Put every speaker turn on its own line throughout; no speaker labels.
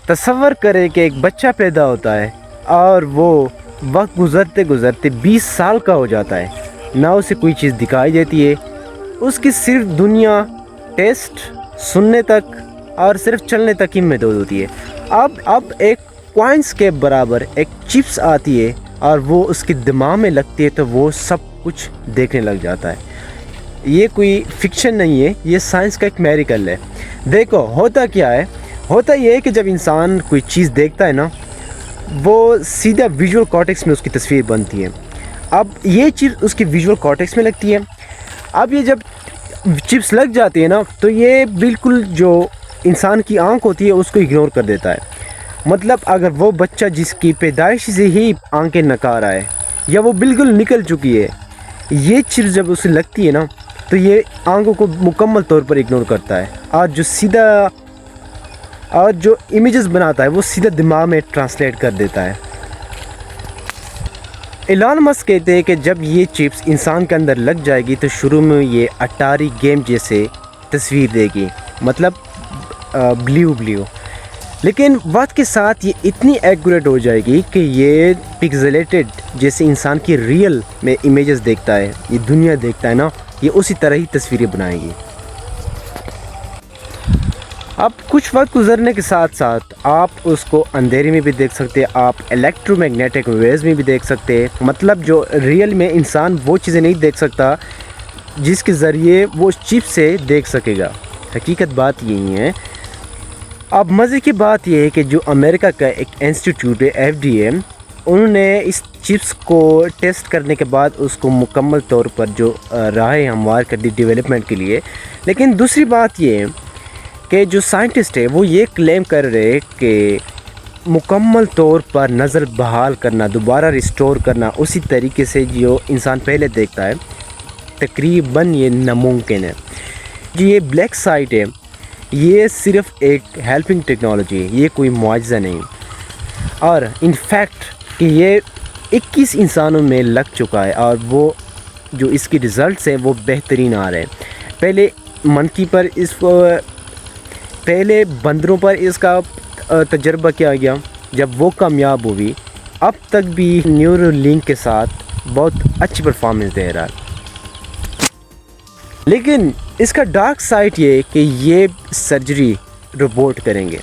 تصور کرے کہ ایک بچہ پیدا ہوتا ہے اور وہ وقت گزرتے گزرتے 20 سال کا ہو جاتا ہے، نہ اسے کوئی چیز دکھائی دیتی ہے، اس کی صرف دنیا ٹیسٹ سننے تک اور صرف چلنے تک ہی محدود ہوتی ہے۔ اب ایک کوائنس کے برابر ایک چپس آتی ہے اور وہ اس کے دماغ میں لگتی ہے تو وہ سب کچھ دیکھنے لگ جاتا ہے۔ یہ کوئی فکشن نہیں ہے، یہ سائنس کا ایک میریکل ہے۔ دیکھو ہوتا کیا ہے، ہوتا یہ ہے کہ جب انسان کوئی چیز دیکھتا ہے نا، وہ سیدھا ویژول کارٹیکس میں اس کی تصویر بنتی ہے۔ اب یہ چیز اس کی ویژول کارٹیکس میں لگتی ہے۔ اب یہ جب چپس لگ جاتی ہے نا تو یہ بالکل جو انسان کی آنکھ ہوتی ہے اس کو اگنور کر دیتا ہے۔ مطلب اگر وہ بچہ جس کی پیدائش سے ہی آنکھیں نکار آئے یا وہ بالکل نکل چکی ہے، یہ چپس جب اسے لگتی ہے نا تو یہ آنکھوں کو مکمل طور پر اگنور کرتا ہے اور جو امیجز بناتا ہے وہ سیدھا دماغ میں ٹرانسلیٹ کر دیتا ہے۔ ایلان مسک کہتے ہیں کہ جب یہ چپس انسان کے اندر لگ جائے گی تو شروع میں یہ اٹاری گیم جیسے تصویر دے گی، مطلب بلیو، لیکن وقت کے ساتھ یہ اتنی ایکوریٹ ہو جائے گی کہ یہ پکسلیٹڈ جیسے انسان کی ریئل میں امیجز دیکھتا ہے، یہ دنیا دیکھتا ہے نا، یہ اسی طرح ہی تصویریں بنائے گی۔ اب کچھ وقت گزرنے کے ساتھ ساتھ آپ اس کو اندھیرے میں بھی دیکھ سکتے، آپ الیکٹرو میگنیٹک ویوز میں بھی دیکھ سکتے، مطلب جو ریئل میں انسان وہ چیزیں نہیں دیکھ سکتا جس کے ذریعے وہ اس چپ سے دیکھ سکے گا۔ حقیقت بات یہی ہے۔ اب مزے کی بات یہ ہے کہ جو امریکہ کا ایک انسٹیٹیوٹ ہے FDA، انہوں نے اس چپس کو ٹیسٹ کرنے کے بعد اس کو مکمل طور پر جو راہیں ہموار کر دی ڈیولپمنٹ کے لیے۔ لیکن دوسری بات یہ ہے کہ جو سائنٹسٹ ہے وہ یہ کلیم کر رہے کہ مکمل طور پر نظر بحال کرنا، دوبارہ ریسٹور کرنا اسی طریقے سے جو انسان پہلے دیکھتا ہے، تقریباً یہ ناممکن ہے۔ جو یہ بلیک سائٹ ہے یہ صرف ایک ہیلپنگ ٹیکنالوجی ہے، یہ کوئی معجزہ نہیں، اور انفیکٹ کہ یہ 21 انسانوں میں لگ چکا ہے اور وہ جو اس کی ریزلٹس ہیں وہ بہترین آ رہے ہیں۔ پہلے بندروں پر اس کا تجربہ کیا گیا، جب وہ کامیاب ہوئی، اب تک بھی نیورو لنک کے ساتھ بہت اچھی پرفارمنس دے رہا ہے۔ لیکن اس کا ڈارک سائٹ یہ ہے کہ یہ سرجری روبوٹ کریں گے،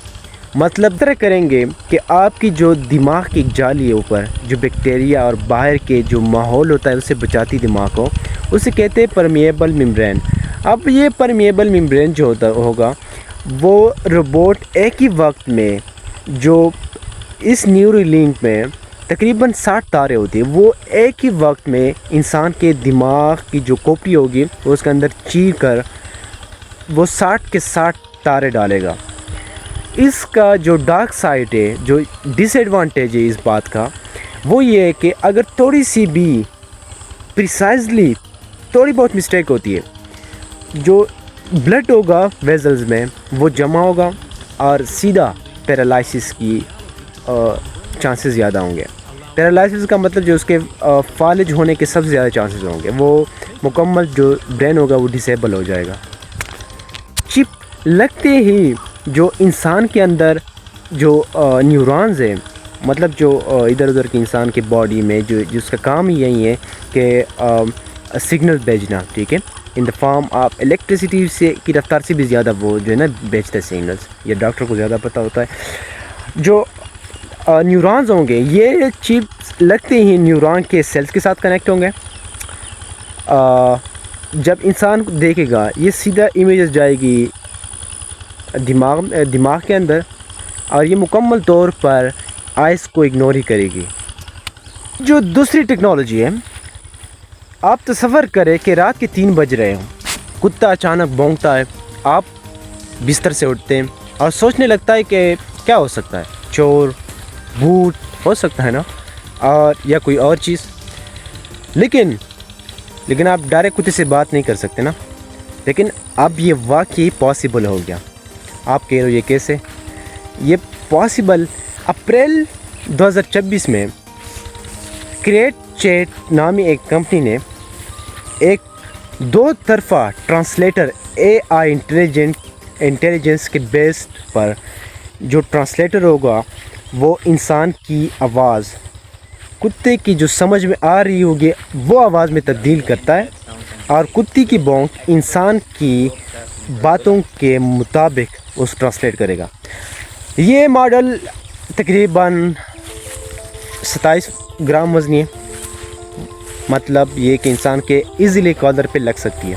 مطلب طرح کریں گے کہ آپ کی جو دماغ کی جالی ہے اوپر جو بیکٹیریا اور باہر کے جو ماحول ہوتا ہے اسے بچاتی دماغ کو، اسے کہتے ہیں پرمیبل ممبرین۔ اب یہ پرمیبل ممبرین جو ہوگا وہ روبوٹ ایک ہی وقت میں، جو اس نیورو لنک میں تقریباً 60 تارے ہوتی ہیں، وہ ایک ہی وقت میں انسان کے دماغ کی جو کاپی ہوگی وہ اس کے اندر چیر کر وہ 60 کے 60 تارے ڈالے گا۔ اس کا جو ڈارک سائڈ ہے، جو ڈس ایڈوانٹیج ہے اس بات کا، وہ یہ ہے کہ اگر تھوڑی سی بھی پریسائزلی تھوڑی بہت مسٹیک ہوتی ہے، جو بلڈ ہوگا ویزلز میں وہ جمع ہوگا اور سیدھا پیرالائسس کی چانسز زیادہ ہوں گے۔ پیرالائسس کا مطلب جو اس کے فالج ہونے کے سب سے زیادہ چانسز ہوں گے، وہ مکمل جو برین ہوگا وہ ڈسیبل ہو جائے گا۔ چپ لگتے ہی جو انسان کے اندر جو نیورونز ہیں، مطلب جو ادھر ادھر کے انسان کے باڈی میں جس کا کام ہی یہی ہے کہ سگنل بھیجنا، ٹھیک ہے، ان دا فارم آف الیکٹریسٹی سے کی رفتار سے بھی زیادہ وہ جو ہے نا بھیجتا ہے سگنلز، یہ ڈاکٹر کو زیادہ پتہ ہوتا ہے۔ جو نیورونز ہوں گے یہ چپس لگتے ہی نیورون کے سیلز کے ساتھ کنیکٹ ہوں گے۔ جب انسان کو دیکھے گا یہ سیدھا امیجز جائے گی دماغ کے اندر، اور یہ مکمل طور پر آئس کو اگنور ہی کرے گی۔ جو دوسری ٹیکنالوجی ہے، آپ تصور کریں کہ رات کے 3 بج رہے ہوں، کتا اچانک بھونکتا ہے، آپ بستر سے اٹھتے ہیں اور سوچنے لگتا ہے کہ کیا ہو سکتا ہے، چور، بھوت ہو سکتا ہے نا، اور یا کوئی اور چیز۔ لیکن آپ ڈائریکٹ کتے سے بات نہیں کر سکتے نا، لیکن اب یہ واقعی پاسبل ہو گیا۔ آپ کہہ رہے ہو یہ کیسے؟ یہ پاسبل اپریل 2024 میں کریٹ چیٹ نامی ایک کمپنی نے ایک 2 طرفہ ٹرانسلیٹر AI انٹیلیجنس کے بیس پر جو ٹرانسلیٹر ہوگا وہ انسان کی آواز کتے کی جو سمجھ میں آ رہی ہوگی وہ آواز میں تبدیل کرتا ہے، اور کتی کی بونک انسان کی باتوں کے مطابق اس ٹرانسلیٹ کرے گا۔ یہ ماڈل تقریباً 27 گرام وزنی ہے، مطلب یہ کہ انسان کے ایزیلی کالر پہ لگ سکتی ہے،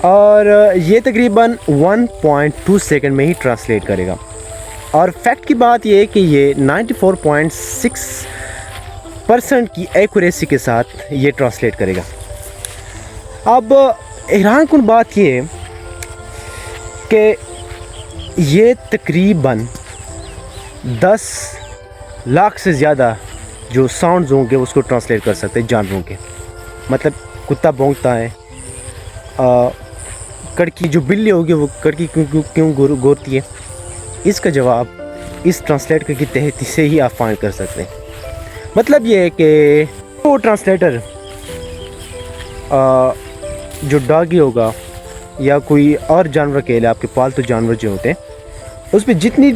اور یہ تقریباً 1.2 سیکنڈ میں ہی ٹرانسلیٹ کرے گا۔ اور فیکٹ کی بات یہ ہے کہ یہ 94.6% کی ایکوریسی کے ساتھ یہ ٹرانسلیٹ کرے گا۔ اب حیران کن بات یہ ہے کہ یہ تقریباً 10 لاکھ سے زیادہ جو ساؤنڈز ہوں گے اس کو ٹرانسلیٹ کر سکتے ہیں جانوروں کے، مطلب کتا بھونکتا ہے، کڑکی جو بلی ہوگی وہ کڑکی کیوں گورتی ہے، اس کا جواب اس ٹرانسلیٹر کی تحت سے ہی آپ فائنڈ کر سکتے ہیں۔ مطلب یہ ہے کہ وہ ٹرانسلیٹر جو ڈاگی ہوگا یا کوئی اور جانور کے لیے، آپ کے پالتو جانور جو ہوتے ہیں، اس پہ جتنی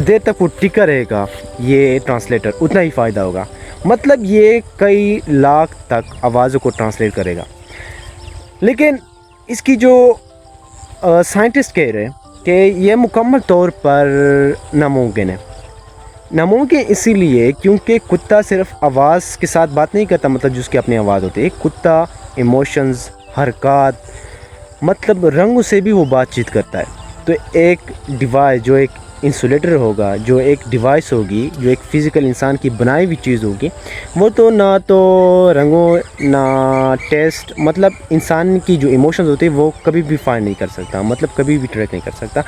دیر تک وہ ٹکا رہے گا یہ ٹرانسلیٹر اتنا ہی فائدہ ہوگا۔ مطلب یہ کئی لاکھ تک آوازوں کو ٹرانسلیٹ کرے گا۔ لیکن اس کی جو سائنٹسٹ کہہ رہے ہیں کہ یہ مکمل طور پر ناممکن ہے۔ ناممکن اسی لیے کیونکہ کتا صرف آواز کے ساتھ بات نہیں کرتا، مطلب جس کی اپنی آواز ہوتی ہے، کتا ایموشنز، حرکات، مطلب رنگوں سے بھی وہ بات چیت کرتا ہے۔ تو ایک ڈیوائس جو ایک انسولیٹر ہوگا، جو ایک ڈیوائس ہوگی، جو ایک فزیکل انسان کی بنائی ہوئی چیز ہوگی، وہ تو نہ تو رنگوں نہ ٹیسٹ، مطلب انسان کی جو ایموشنز ہوتی ہیں وہ کبھی بھی فائنڈ نہیں کر سکتا، مطلب کبھی بھی ٹریک نہیں کر سکتا۔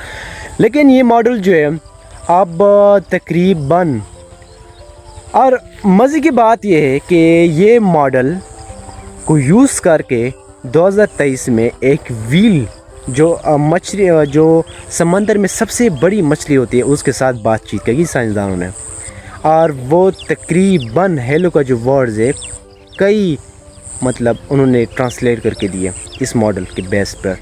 لیکن یہ ماڈل جو ہے اب تقریباً، اور مزے کی بات یہ ہے کہ یہ ماڈل کو یوز کر کے 2023 میں ایک ویل جو مچھلی، جو سمندر میں سب سے بڑی مچھلی ہوتی ہے، اس کے ساتھ بات چیت کی سائنسدانوں نے، اور وہ تقریباً ہیلو کا جو ورڈز ہے کئی مطلب انہوں نے ٹرانسلیٹ کر کے دیے اس ماڈل کے بیس پر۔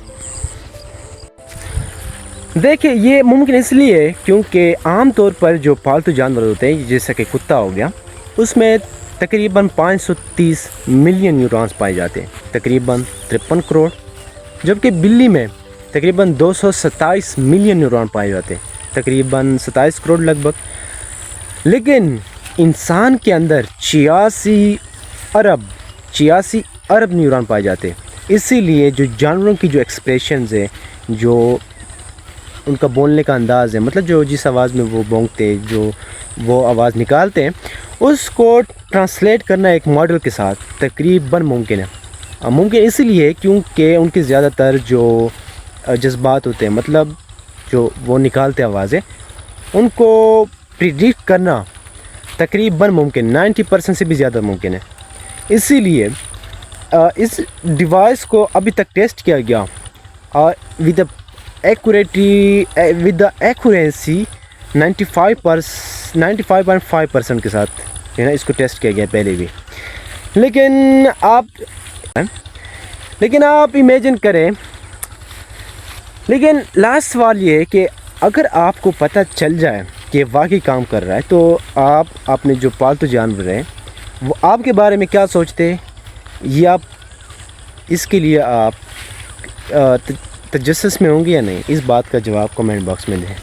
دیکھیں یہ ممکن اس لیے ہے کیونکہ عام طور پر جو پالتو جانور ہوتے ہیں جیسا کہ کتا ہو گیا، اس میں تقریباً 530 ملین نیورونز پائے جاتے ہیں، تقریباً 53 کروڑ، جبکہ بلی میں تقریباً 227 ملین نیورون پائے جاتے ہیں، تقریباً 27 کروڑ لگ بھگ۔ لیکن انسان کے اندر 86 ارب نیورون پائے جاتے ہیں۔ اسی لیے جو جانوروں کی جو ایکسپریشنز ہیں، جو ان کا بولنے کا انداز ہے، مطلب جو جس آواز میں وہ بونکتے، جو وہ آواز نکالتے ہیں، اس کو ٹرانسلیٹ کرنا ایک ماڈل کے ساتھ تقریباً ممکن ہے۔ ممکن اسی لیے کیونکہ ان کی زیادہ تر جو جذبات ہوتے ہیں، مطلب جو وہ نکالتے آوازیں، ان کو پریڈکٹ کرنا تقریباً ممکن، 90% سے بھی زیادہ ممکن ہے۔ اسی لیے اس ڈیوائس کو ابھی تک ٹیسٹ کیا گیا اور ود دا ایکوریسی 95.5% کے ساتھ جو ہے نا اس کو ٹیسٹ کیا گیا پہلے بھی۔ لیکن آپ امیجن کریں، لیکن لاسٹ سوال یہ ہے کہ اگر آپ کو پتہ چل جائے کہ واقعی کام کر رہا ہے، تو آپ اپنے جو پالتو جانور ہیں وہ آپ کے بارے میں کیا سوچتے ہیں، یہ آپ اس کے لیے آپ تجسس میں ہوں گے یا نہیں، اس بات کا جواب کمنٹ باکس میں دیں۔